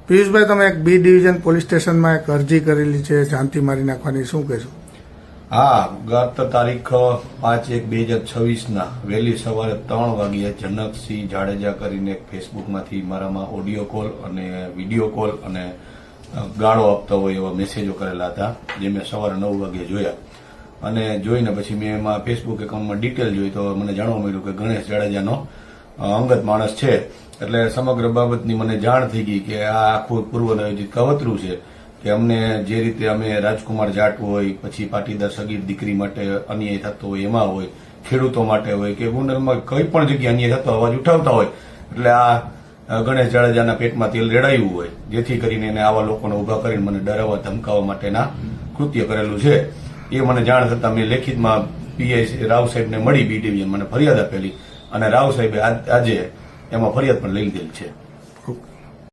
પિયુષભાઈ, તમે એક B division police સ્ટેશનમાં એક અરજી કરેલી છે જાનથી મારી નાખવાની, શું કહેશો? હા, ગત તારીખ 5/1/2026 વહેલી સવારે 3 વાગ્યે જનકસિંહ જાડેજા કરીને ફેસબુકમાંથી મારામાં ઓડિયો કોલ અને વિડીયો કોલ અને ગાળો આપતા હોય એવા મેસેજો કરેલા હતા, જે મેં સવારે 9 વાગે જોયા. અને જોઈને પછી મેં એમાં ફેસબુક એકાઉન્ટમાં ડિટેલ જોઈ તો મને જાણવા મળ્યું કે ગણેશ જાડેજાનો અંગત માણસ છે. એટલે સમગ્ર બાબતની મને જાણ થઈ ગઈ કે આ આખું પૂર્વનિયોજિત કાવતરું છે કે અમને જે રીતે અમે રાજકુમાર જાટ હોય, પછી પાટીદાર સગીર દીકરી માટે અન્યાય થતો હોય એમાં હોય, ખેડૂતો માટે હોય કે ગોંડલમાં કઈ પણ જગ્યાએ અન્યાય થતો અવાજ ઉઠાવતા હોય, એટલે આ ગણેશ જાડેજાના પેટમાં તેલ રેડાયું હોય, જેથી કરીને એને આવા લોકોને ઉભા કરીને મને ડરાવવા ધમકાવવા માટેના કૃત્ય કરેલું છે. એ મને જાણ થતાં મેં લેખિતમાં પીઆઈ રાવ સાહેબને મળી, બી ડિવિઝન મને ફરિયાદ આપેલી અને રાવ સાહેબે આજે એમાં ફરિયાદ પણ લઈ લીધેલી છે.